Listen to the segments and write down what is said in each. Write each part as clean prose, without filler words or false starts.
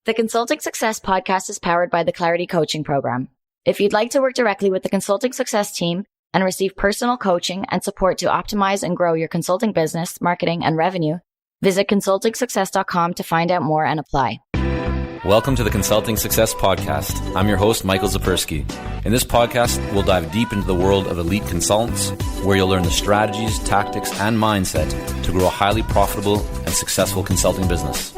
The Consulting Success podcast is powered by the Clarity Coaching Program. If you'd like to work directly with the Consulting Success team and receive personal coaching and support to optimize and grow your consulting business, marketing, and revenue, visit consultingsuccess.com to find out more and apply. Welcome to the Consulting Success Podcast. I'm your host, Michael Zapersky. In this podcast, we'll dive deep into the world of elite consultants, where you'll learn the strategies, tactics, and mindset to grow a highly profitable and successful consulting business.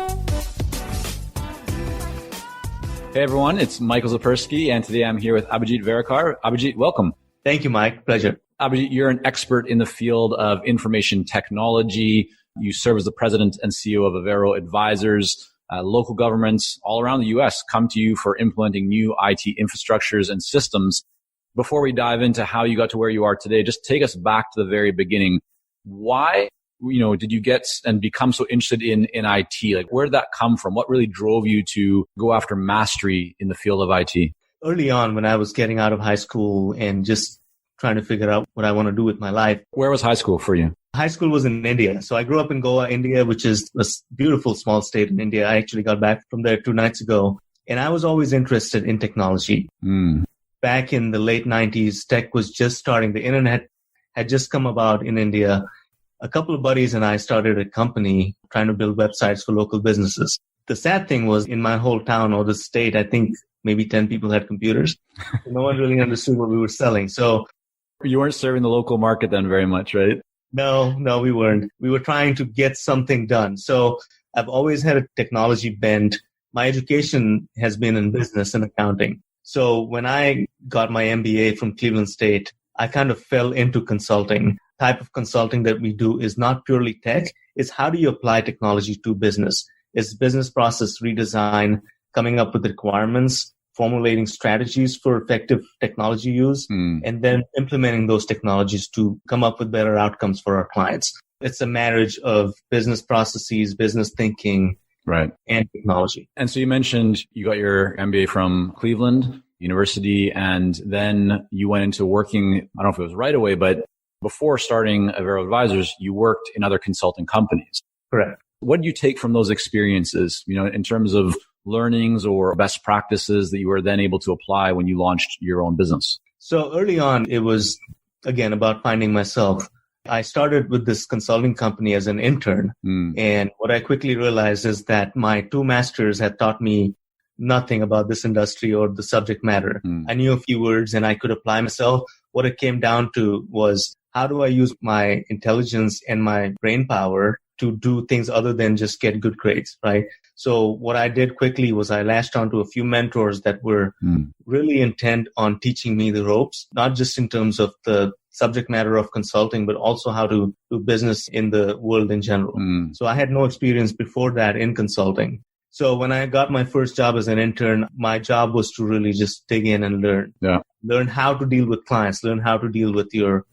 Hey everyone, it's Michael Zapersky, and today I'm here with Abhijit Verekar. Abhijit, welcome. Thank you, Mike. Pleasure. Abhijit, you're an expert in the field of information technology. You serve as the president and CEO of Verekar Advisors. Local governments all around the U.S. come to you for implementing new IT infrastructures and systems. Before we dive into how you got to where you are today, just take us back to the very beginning. Why, did you get and become so interested in IT? Like, where did that come from? What really drove you to go after mastery in the field of IT? Early on, when I was getting out of high school and just trying to figure out what I want to do with my life. Where was high school for you? High school was in India. So I grew up in Goa, India, which is a beautiful small state in India. I actually got back from there 2 nights ago. And I was always interested in technology. Back in the late 90s, tech was just starting. The internet had just come about in India. A couple of buddies and I started a company trying to build websites for local businesses. The sad thing was, in my whole town or the state, I think maybe 10 people had computers. No one really understood what we were selling. So you weren't serving the local market then very much, right? No, we weren't. We were trying to get something done. So I've always had a technology bent. My education has been in business and accounting. So when I got my MBA from Cleveland State, I kind of fell into consulting. Type of consulting that we do is not purely tech. It's how do you apply technology to business? It's business process redesign, coming up with requirements, formulating strategies for effective technology use, and then implementing those technologies to come up with better outcomes for our clients. It's a marriage of business processes, business thinking, right, and technology. And so you mentioned you got your MBA from Cleveland University, and then you went into working, I don't know if it was right away, but before starting Verekar Advisors, you worked in other consulting companies. Correct. What did you take from those experiences, in terms of learnings or best practices that you were then able to apply when you launched your own business? So early on, it was, again, about finding myself. I started with this consulting company as an intern. And what I quickly realized is that my 2 masters had taught me nothing about this industry or the subject matter. I knew a few words and I could apply myself. What it came down to was, how do I use my intelligence and my brain power to do things other than just get good grades, right? So what I did quickly was I latched onto a few mentors that were really intent on teaching me the ropes, not just in terms of the subject matter of consulting, but also how to do business in the world in general. So I had no experience before that in consulting. So when I got my first job as an intern, my job was to really just dig in and learn. Learn how to deal with clients, learn how to deal with your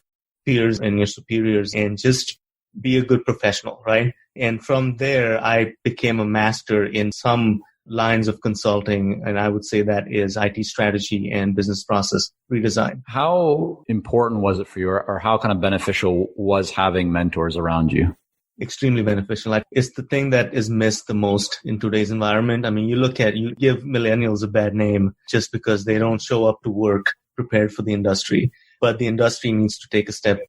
peers and your superiors, and just be a good professional, right? And from there, I became a master in some lines of consulting, and I would say that is IT strategy and business process redesign. How important was it for you, or how kind of beneficial was having mentors around you? Extremely beneficial. It's the thing that is missed the most in today's environment. I mean, you give millennials a bad name just because they don't show up to work prepared for the industry. But the industry needs to take a step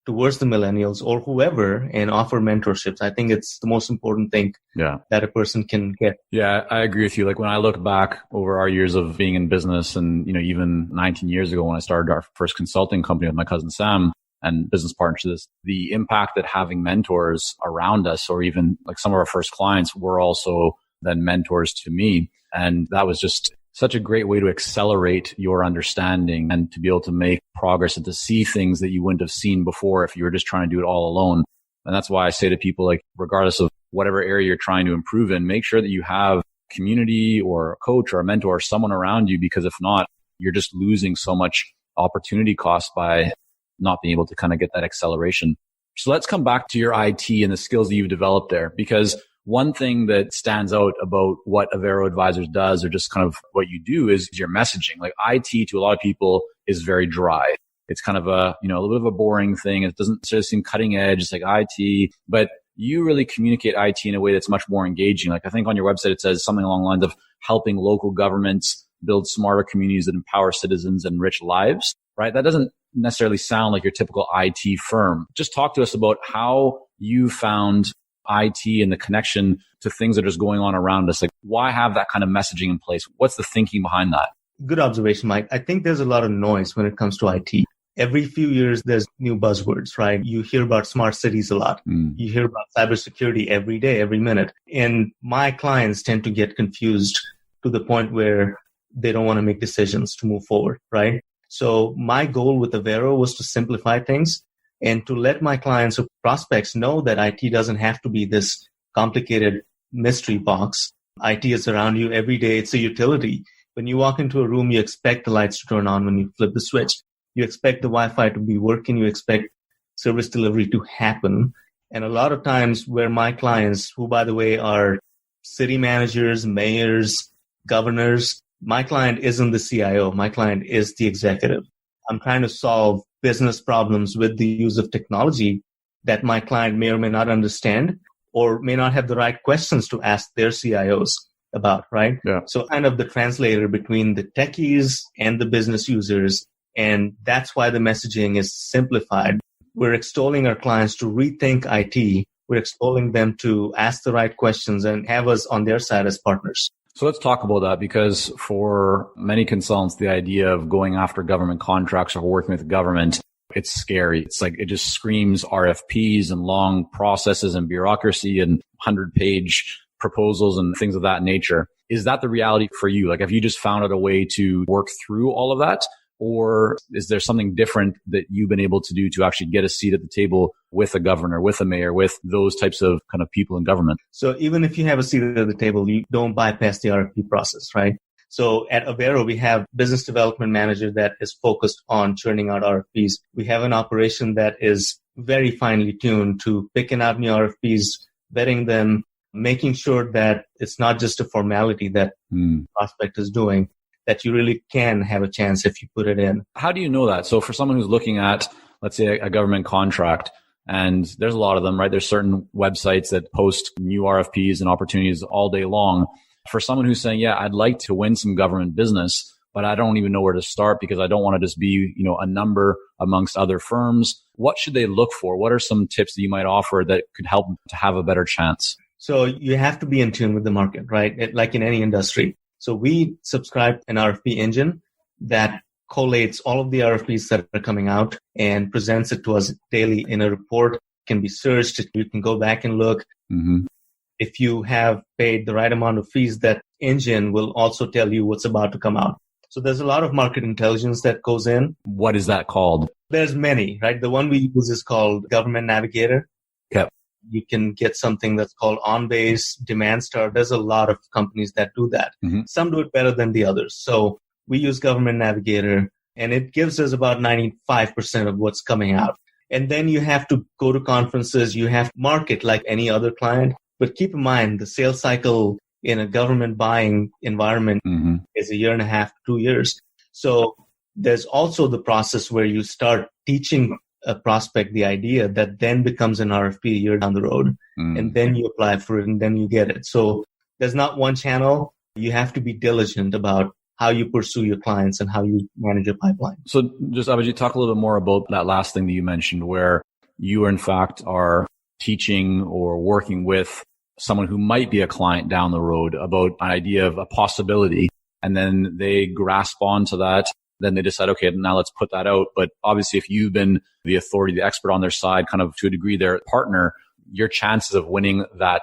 towards the millennials or whoever and offer mentorships. I think it's the most important thing that a person can get. Yeah, I agree with you. Like, when I look back over our years of being in business and, even 19 years ago when I started our first consulting company with my cousin Sam and business partnerships, the impact that having mentors around us, or even like some of our first clients, were also then mentors to me. And that was just such a great way to accelerate your understanding and to be able to make progress and to see things that you wouldn't have seen before if you were just trying to do it all alone. And that's why I say to people, like, regardless of whatever area you're trying to improve in, make sure that you have community or a coach or a mentor or someone around you, because if not, you're just losing so much opportunity cost by not being able to kind of get that acceleration. So let's come back to your IT and the skills that you've developed there, because one thing that stands out about what Verekar Advisors does, or just kind of what you do, is your messaging. Like, IT to a lot of people is very dry. It's kind of a little bit of a boring thing. It doesn't necessarily seem cutting edge. It's like IT, but you really communicate IT in a way that's much more engaging. Like, I think on your website, it says something along the lines of helping local governments build smarter communities that empower citizens and enrich lives, right? That doesn't necessarily sound like your typical IT firm. Just talk to us about how you found IT and the connection to things that are just going on around us. Like, why have that kind of messaging in place? What's the thinking behind that? Good observation, Mike. I think there's a lot of noise when it comes to IT. Every few years, there's new buzzwords, right? You hear about smart cities a lot. You hear about cybersecurity every day, every minute. And my clients tend to get confused to the point where they don't want to make decisions to move forward, right? So my goal with Avero was to simplify things and to let my clients or prospects know that IT doesn't have to be this complicated mystery box. IT is around you every day. It's a utility. When you walk into a room, you expect the lights to turn on when you flip the switch. You expect the Wi-Fi to be working. You expect service delivery to happen. And a lot of times where my clients, who by the way are city managers, mayors, governors, my client isn't the CIO. My client is the executive. I'm trying to solve business problems with the use of technology that my client may or may not understand or may not have the right questions to ask their CIOs about, right? Yeah. So kind of the translator between the techies and the business users. And that's why the messaging is simplified. We're extolling our clients to rethink IT. We're extolling them to ask the right questions and have us on their side as partners. So let's talk about that, because for many consultants, the idea of going after government contracts or working with the government, it's scary. It's like, it just screams RFPs and long processes and bureaucracy and 100-page proposals and things of that nature. Is that the reality for you? Like, have you just found out a way to work through all of that? Or is there something different that you've been able to do to actually get a seat at the table with a governor, with a mayor, with those types of kind of people in government? So even if you have a seat at the table, you don't bypass the RFP process, right? So at Avero, we have business development manager that is focused on churning out RFPs. We have an operation that is very finely tuned to picking out new RFPs, vetting them, making sure that it's not just a formality that prospect is doing, that you really can have a chance if you put it in. How do you know that? So for someone who's looking at, let's say, a government contract, and there's a lot of them, right? There's certain websites that post new RFPs and opportunities all day long. For someone who's saying, yeah, I'd like to win some government business, but I don't even know where to start because I don't want to just be, a number amongst other firms. What should they look for? What are some tips that you might offer that could help them to have a better chance? So you have to be in tune with the market, right? Like in any industry. So we subscribe an RFP engine that collates all of the RFPs that are coming out and presents it to us daily in a report. It can be searched. You can go back and look. If you have paid the right amount of fees, that engine will also tell you what's about to come out. So there's a lot of market intelligence that goes in. What is that called? There's many, right? The one we use is called Government Navigator. Yep. You can get something that's called OnBase, Demand Star. There's a lot of companies that do that. Some do it better than the others. So we use Government Navigator, and it gives us about 95% of what's coming out. And then you have to go to conferences. You have to market like any other client. But keep in mind, the sales cycle in a government buying environment is 1.5 years, 2 years. So there's also the process where you start teaching a prospect the idea that then becomes an RFP a year down the road. And then you apply for it and then you get it. So there's not one channel. You have to be diligent about how you pursue your clients and how you manage your pipeline. So just Abhijit, talk a little bit more about that last thing that you mentioned, where you in fact are teaching or working with someone who might be a client down the road about an idea of a possibility, and then they grasp onto that. Then they decide, okay, now let's put that out. But obviously, if you've been the authority, the expert on their side, kind of to a degree, their partner, your chances of winning that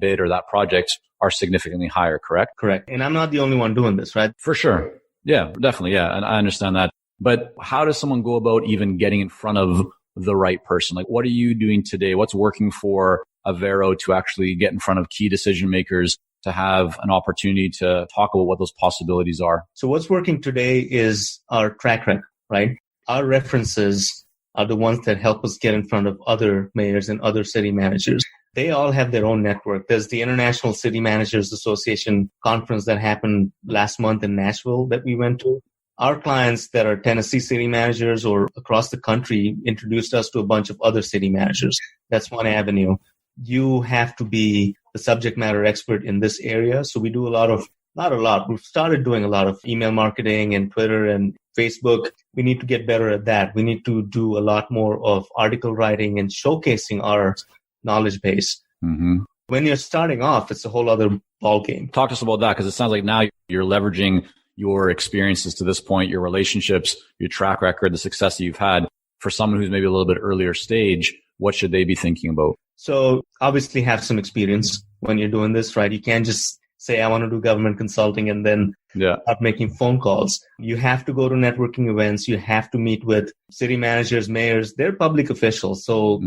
bid or that project are significantly higher, correct? Correct. And I'm not the only one doing this, right? For sure. Yeah, definitely. Yeah. And I understand that. But how does someone go about even getting in front of the right person? Like, what are you doing today? What's working for Avero to actually get in front of key decision makers to have an opportunity to talk about what those possibilities are? So what's working today is our track record, right? Our references are the ones that help us get in front of other mayors and other city managers. They all have their own network. There's the International City Managers Association conference that happened last month in Nashville that we went to. Our clients that are Tennessee city managers or across the country introduced us to a bunch of other city managers. That's one avenue. You have to be the subject matter expert in this area. So we do a lot of Not a lot. We've started doing a lot of email marketing and Twitter and Facebook. We need to get better at that. We need to do a lot more of article writing and showcasing our knowledge base. Mm-hmm. When you're starting off, it's a whole other ballgame. Talk to us about that, because it sounds like now you're leveraging your experiences to this point, your relationships, your track record, the success that you've had. For someone who's maybe a little bit earlier stage, what should they be thinking about? So obviously have some experience when you're doing this, right? You can't just say, I want to do government consulting and then start making phone calls. You have to go to networking events. You have to meet with city managers, mayors. They're public officials. So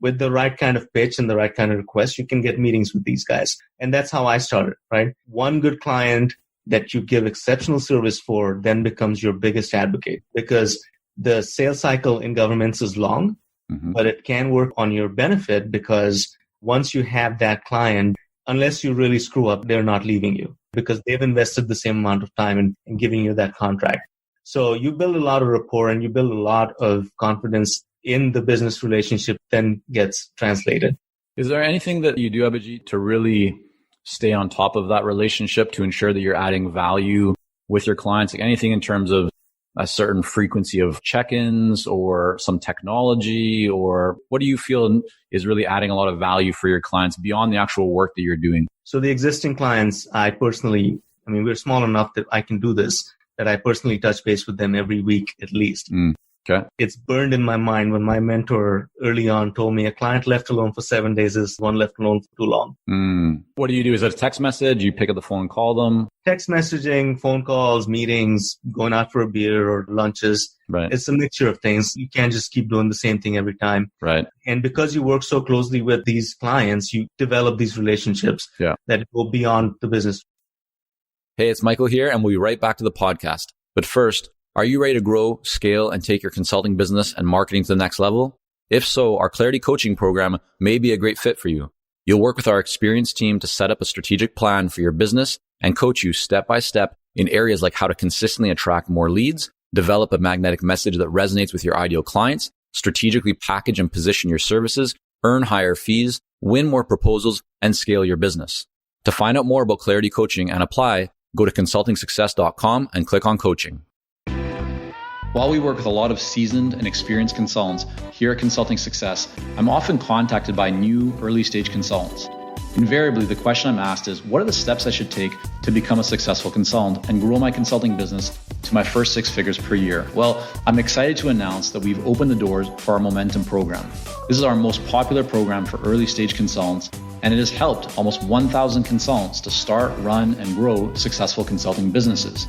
with the right kind of pitch and the right kind of request, you can get meetings with these guys. And that's how I started, right? One good client that you give exceptional service for then becomes your biggest advocate, because the sales cycle in governments is long, but it can work on your benefit, because once you have that client, unless you really screw up, they're not leaving you because they've invested the same amount of time in giving you that contract. So you build a lot of rapport and you build a lot of confidence in the business relationship, then gets translated. Is there anything that you do, Abhijit, to really stay on top of that relationship to ensure that you're adding value with your clients? Like anything in terms of a certain frequency of check-ins or some technology, or what do you feel is really adding a lot of value for your clients beyond the actual work that you're doing? So the existing clients, we're small enough that I can do this, that I personally touch base with them every week at least. Okay. It's burned in my mind when my mentor early on told me a client left alone for 7 days is one left alone for too long. What do you do? Is it a text message? You pick up the phone and call them? Text messaging, phone calls, meetings, going out for a beer or lunches. Right. It's a mixture of things. You can't just keep doing the same thing every time. Right. And because you work so closely with these clients, you develop these relationships that go beyond the business. Hey, it's Michael here, and we'll be right back to the podcast. But first, are you ready to grow, scale, and take your consulting business and marketing to the next level? If so, our Clarity Coaching program may be a great fit for you. You'll work with our experienced team to set up a strategic plan for your business and coach you step by step in areas like how to consistently attract more leads, develop a magnetic message that resonates with your ideal clients, strategically package and position your services, earn higher fees, win more proposals, and scale your business. To find out more about Clarity Coaching and apply, go to consultingsuccess.com and click on coaching. While we work with a lot of seasoned and experienced consultants here at Consulting Success, I'm often contacted by new early-stage consultants. Invariably, the question I'm asked is, what are the steps I should take to become a successful consultant and grow my consulting business to my first 6 figures per year? Well, I'm excited to announce that we've opened the doors for our Momentum program. This is our most popular program for early-stage consultants, and it has helped almost 1,000 consultants to start, run, and grow successful consulting businesses.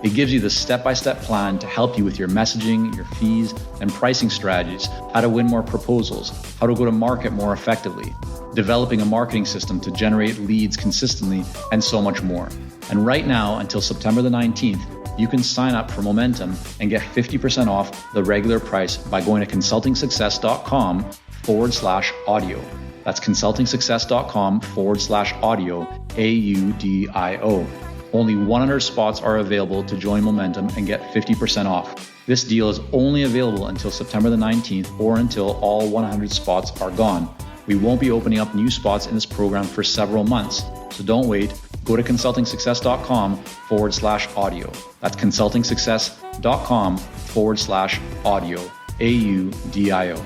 It gives you the step-by-step plan to help you with your messaging, your fees, and pricing strategies, how to win more proposals, how to go to market more effectively, developing a marketing system to generate leads consistently, and so much more. And right now, until September the 19th, you can sign up for Momentum and get 50% off the regular price by going to consultingsuccess.com/audio. That's consultingsuccess.com/audio, AUDIO. Only 100 spots are available to join Momentum and get 50% off. This deal is only available until September the 19th or until all 100 spots are gone. We won't be opening up new spots in this program for several months, so don't wait. Go to consultingsuccess.com/audio. That's consultingsuccess.com/audio, AUDIO.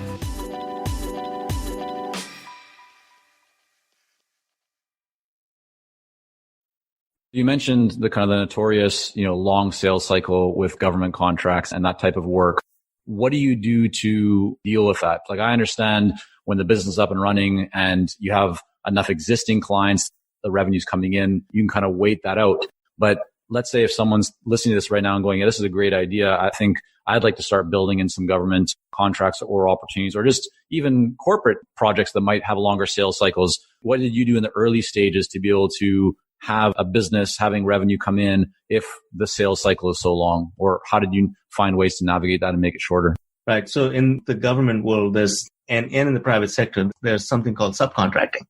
You mentioned the kind of the notorious, long sales cycle with government contracts and that type of work. What do you do to deal with that? Like, I understand when the business is up and running and you have enough existing clients, the revenue's coming in, you can kind of wait that out. But let's say if someone's listening to this right now and going, yeah, this is a great idea. I think I'd like to start building in some government contracts or opportunities, or just even corporate projects that might have longer sales cycles. What did you do in the early stages to be able to have a business having revenue come in if the sales cycle is so long? Or how did you find ways to navigate that and make it shorter? Right. So in the government world, and in the private sector, there's something called subcontracting,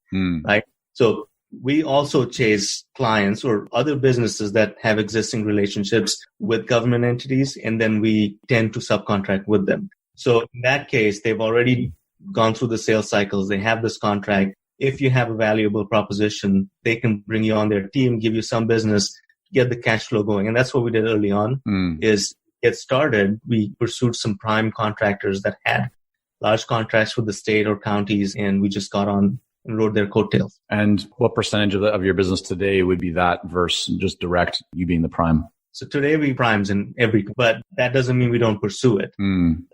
right? So we also chase clients or other businesses that have existing relationships with government entities, and then we tend to subcontract with them. So in that case, they've already gone through the sales cycles. They have this contract. If you have a valuable proposition, they can bring you on their team, give you some business, get the cash flow going. And that's what we did early on is get started. We pursued some prime contractors that had large contracts with the state or counties, and we just got on and rode their coattails. And what percentage of your business today would be that versus just direct, you being the prime? So today we primes in everything, but that doesn't mean we don't pursue it.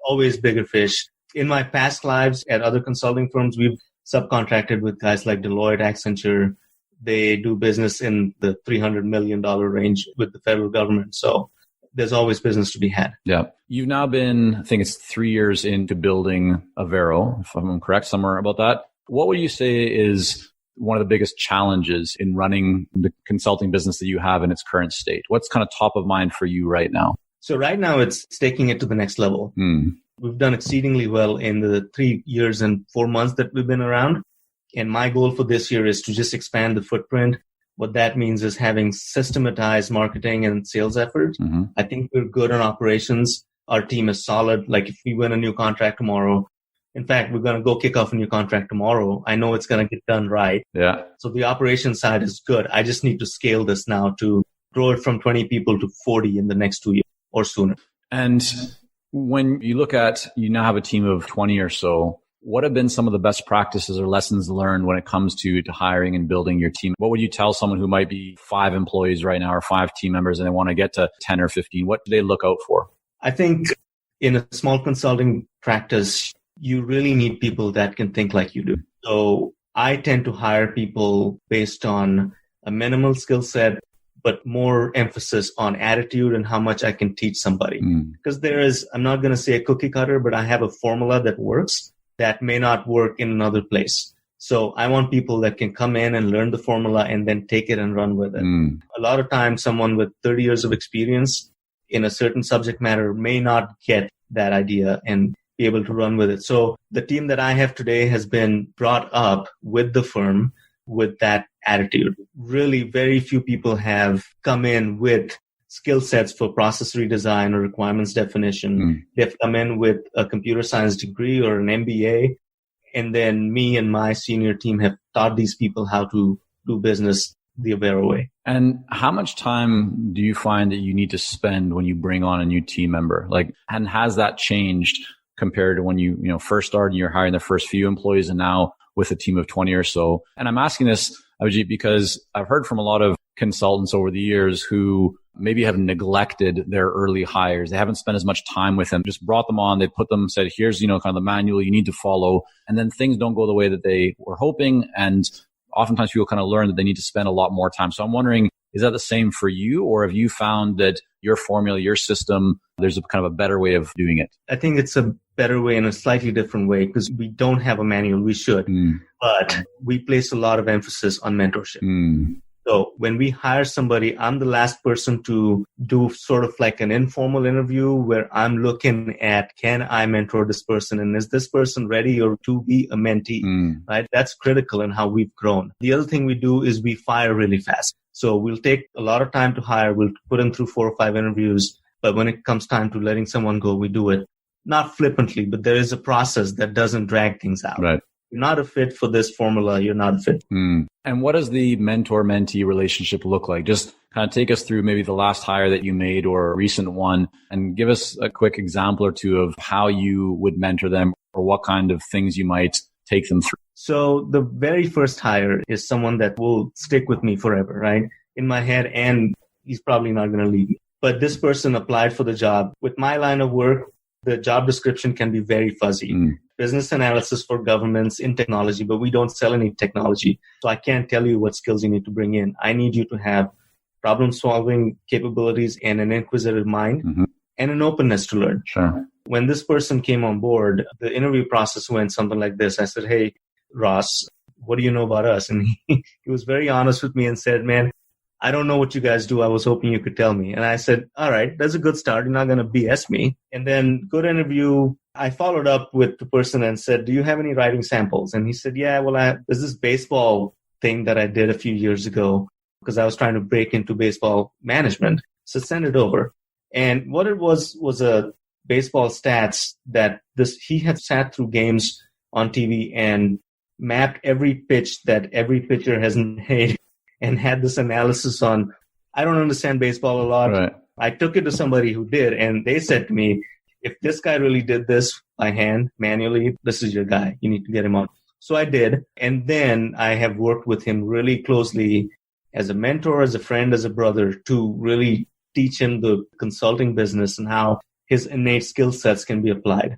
Always bigger fish. In my past lives at other consulting firms, we've subcontracted with guys like Deloitte, Accenture. They do business in the $300 million range with the federal government. So there's always business to be had. Yeah. You've now been, I think it's 3 years into building Avero, if I'm correct, somewhere about that. What would you say is one of the biggest challenges in running the consulting business that you have in its current state? What's kind of top of mind for you right now? So right now it's taking it to the next level. We've done exceedingly well in the 3 years and 4 months that we've been around. And my goal for this year is to just expand the footprint. What that means is having systematized marketing and sales efforts. I think we're good on operations. Our team is solid. Like if we win a new contract tomorrow, in fact, we're going to go kick off a new contract tomorrow. I know it's going to get done right. Yeah. So the operations side is good. I just need to scale this now to grow it from 20 people to 40 in the next 2 years or sooner. And when you look at, you now have a team of 20 or so, what have been some of the best practices or lessons learned when it comes to hiring and building your team? What would you tell someone who might be 5 employees right now or 5 team members and they want to get to 10 or 15? What do they look out for? I think in a small consulting practice, you really need people that can think like you do. So I tend to hire people based on a minimal skill set, but more emphasis on attitude and how much I can teach somebody. Because there is, I'm not going to say a cookie cutter, but I have a formula that works that may not work in another place. So I want people that can come in and learn the formula and then take it and run with it. A lot of times someone with 30 years of experience in a certain subject matter may not get that idea and be able to run with it. So the team that I have today has been brought up with the firm with that attitude. Really, very few people have come in with skill sets for process redesign or requirements definition. They've come in with a computer science degree or an MBA. And then me and my senior team have taught these people how to do business the Avero way. And how much time do you find that you need to spend when you bring on a new team member? And has that changed compared to when you first started, you're hiring the first few employees and now with a team of 20 or so? And I'm asking this, Abhijit, because I've heard from a lot of consultants over the years who maybe have neglected their early hires. They haven't spent as much time with them, just brought them on. They put them, said, here's, kind of the manual you need to follow. And then things don't go the way that they were hoping. And oftentimes people kind of learn that they need to spend a lot more time. So I'm wondering, is that the same for you? Or have you found that your formula, your system, there's a kind of a better way of doing it? I think it's a better way in a slightly different way because we don't have a manual. We should, but we place a lot of emphasis on mentorship. So when we hire somebody, I'm the last person to do sort of like an informal interview where I'm looking at, can I mentor this person? And is this person ready or to be a mentee? Right? That's critical in how we've grown. The other thing we do is we fire really fast. So we'll take a lot of time to hire. We'll put them through 4 or 5 interviews. But when it comes time to letting someone go, we do it not flippantly, but there is a process that doesn't drag things out. Right. You're not a fit for this formula. You're not a fit. And what does the mentor-mentee relationship look like? Just kind of take us through maybe the last hire that you made or a recent one and give us a quick example or two of how you would mentor them or what kind of things you might take them through. So the very first hire is someone that will stick with me forever, right? In my head, and he's probably not going to leave me. But this person applied for the job. With my line of work, the job description can be very fuzzy. Business analysis for governments in technology, but we don't sell any technology. So I can't tell you what skills you need to bring in. I need you to have problem-solving capabilities and an inquisitive mind and an openness to learn. Sure. When this person came on board, the interview process went something like this. I said, hey, Ross, what do you know about us? And he was very honest with me and said, man, I don't know what you guys do. I was hoping you could tell me. And I said, all right, that's a good start. You're not going to BS me. And then good interview. I followed up with the person and said, do you have any writing samples? And he said, yeah, well, there's this baseball thing that I did a few years ago because I was trying to break into baseball management. So send it over. And what it was a baseball stats that he had sat through games on TV and mapped every pitch that every pitcher has made and had this analysis on I don't understand baseball a lot. Right. I took it to somebody who did, and they said to me, if this guy really did this by hand, manually, this is your guy. You need to get him on. So I did. And then I have worked with him really closely as a mentor, as a friend, as a brother, to really teach him the consulting business and how his innate skill sets can be applied.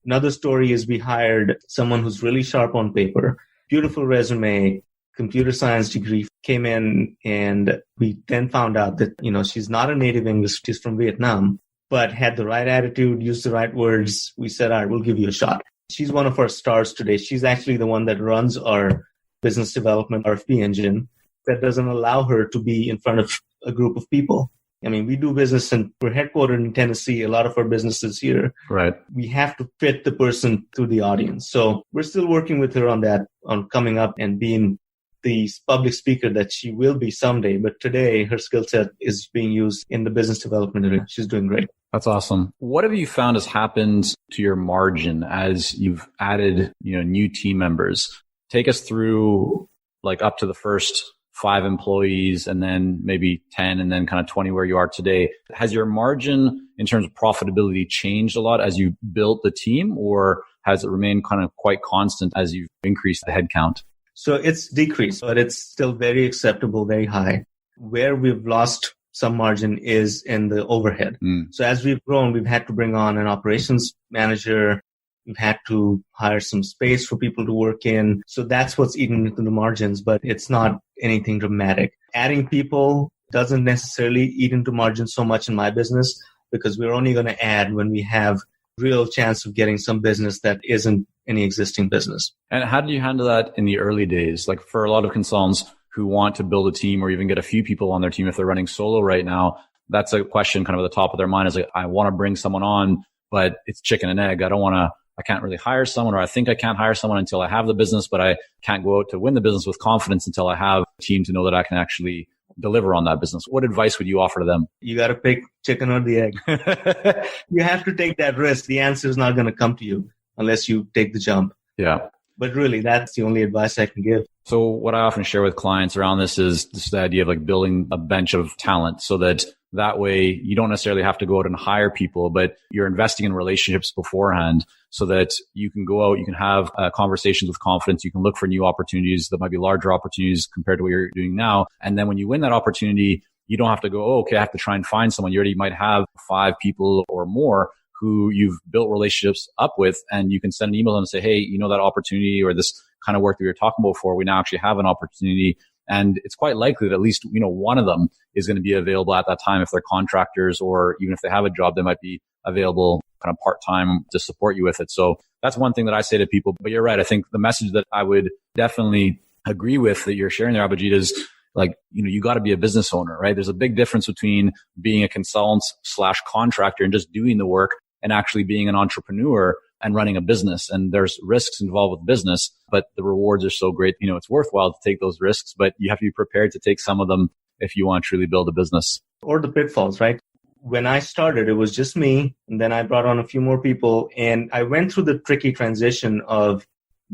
Another story is we hired someone who's really sharp on paper, beautiful resume, computer science degree, came in, and we then found out that, she's not a native English, she's from Vietnam, but had the right attitude, used the right words. We said, all right, we'll give you a shot. She's one of our stars today. She's actually the one that runs our business development RFP engine that doesn't allow her to be in front of a group of people. I mean, we do business and we're headquartered in Tennessee. A lot of our business is here. Right. We have to fit the person to the audience. So we're still working with her on that, on coming up and being the public speaker that she will be someday. But today, her skill set is being used in the business development area. She's doing great. That's awesome. What have you found has happened to your margin as you've added, new team members? Take us through like up to the first 5 employees and then maybe 10 and then kind of 20 where you are today. Has your margin in terms of profitability changed a lot as you built the team, or has it remained kind of quite constant as you've increased the headcount? So it's decreased, but it's still very acceptable, very high. Where we've lost some margin is in the overhead. So as we've grown, we've had to bring on an operations manager. We've had to hire some space for people to work in. So that's what's eaten into the margins, but it's not anything dramatic. Adding people doesn't necessarily eat into margins so much in my business, because we're only going to add when we have real chance of getting some business that isn't any existing business. And how do you handle that in the early days? Like for a lot of consultants who want to build a team or even get a few people on their team, if they're running solo right now, that's a question kind of at the top of their mind is like, I want to bring someone on, but it's chicken and egg. I can't really hire someone, or I think I can't hire someone until I have the business, but I can't go out to win the business with confidence until I have a team to know that I can actually deliver on that business. What advice would you offer to them? You got to pick chicken or the egg. You have to take that risk. The answer is not going to come to you unless you take the jump. Yeah. But really, that's the only advice I can give. So what I often share with clients around this is just the idea of like building a bench of talent so that way you don't necessarily have to go out and hire people, but you're investing in relationships beforehand so that you can go out, you can have conversations with confidence. You can look for new opportunities that might be larger opportunities compared to what you're doing now. And then when you win that opportunity, you don't have to go, oh, okay, I have to try and find someone. You already might have 5 people or more who you've built relationships up with, and you can send an email and say, hey, that opportunity or this kind of work that we were talking about before, we now actually have an opportunity. And it's quite likely that at least, one of them is going to be available at that time. If they're contractors, or even if they have a job, they might be available kind of part-time to support you with it. So that's one thing that I say to people. But you're right. I think the message that I would definitely agree with that you're sharing there, Abhijit, is like, you got to be a business owner, right? There's a big difference between being a consultant / contractor and just doing the work and actually being an entrepreneur and running a business. And there's risks involved with business, but the rewards are so great. It's worthwhile to take those risks, but you have to be prepared to take some of them if you want to truly build a business. Or the pitfalls, right? When I started, it was just me. And then I brought on a few more people. And I went through the tricky transition of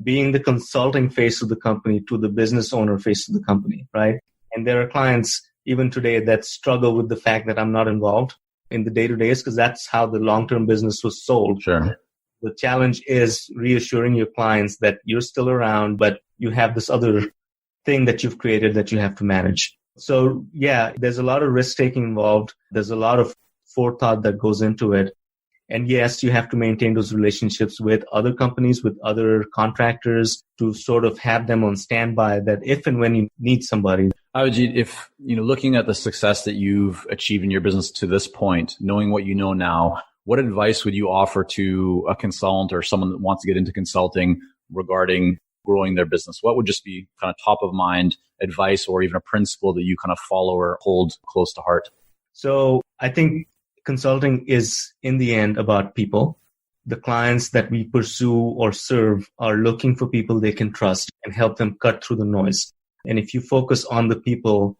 being the consulting face of the company to the business owner face of the company, right? And there are clients even today that struggle with the fact that I'm not involved in the day-to-days, because that's how the long-term business was sold. Sure. The challenge is reassuring your clients that you're still around, but you have this other thing that you've created that you have to manage. So yeah, there's a lot of risk-taking involved. There's a lot of forethought that goes into it. And yes, you have to maintain those relationships with other companies, with other contractors, to sort of have them on standby that if and when you need somebody. Abhijit, if, looking at the success that you've achieved in your business to this point, knowing what you know now, what advice would you offer to a consultant or someone that wants to get into consulting regarding growing their business? What would just be kind of top of mind advice, or even a principle that you kind of follow or hold close to heart? So I think consulting is in the end about people. The clients that we pursue or serve are looking for people they can trust and help them cut through the noise. And if you focus on the people,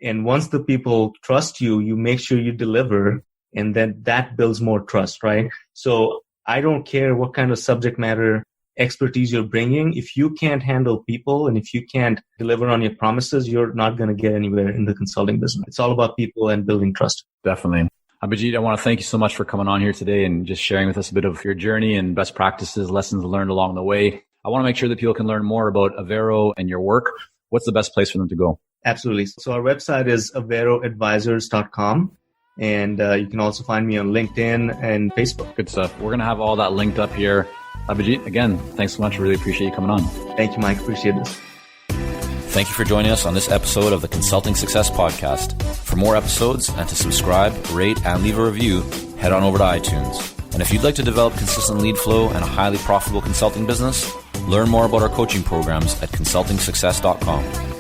and once the people trust you, you make sure you deliver, and then that builds more trust, right? So I don't care what kind of subject matter expertise you're bringing, if you can't handle people and if you can't deliver on your promises, you're not going to get anywhere in the consulting business. It's all about people and building trust. Definitely. Abhijit, I want to thank you so much for coming on here today and just sharing with us a bit of your journey and best practices, lessons learned along the way. I want to make sure that people can learn more about Avero and your work. What's the best place for them to go? Absolutely. So our website is averoadvisors.com. And you can also find me on LinkedIn and Facebook. Good stuff. We're going to have all that linked up here. Abhijit, again, thanks so much. Really appreciate you coming on. Thank you, Mike. Appreciate this. Thank you for joining us on this episode of the Consulting Success Podcast. For more episodes and to subscribe, rate, and leave a review, head on over to iTunes. And if you'd like to develop consistent lead flow and a highly profitable consulting business, learn more about our coaching programs at consultingsuccess.com.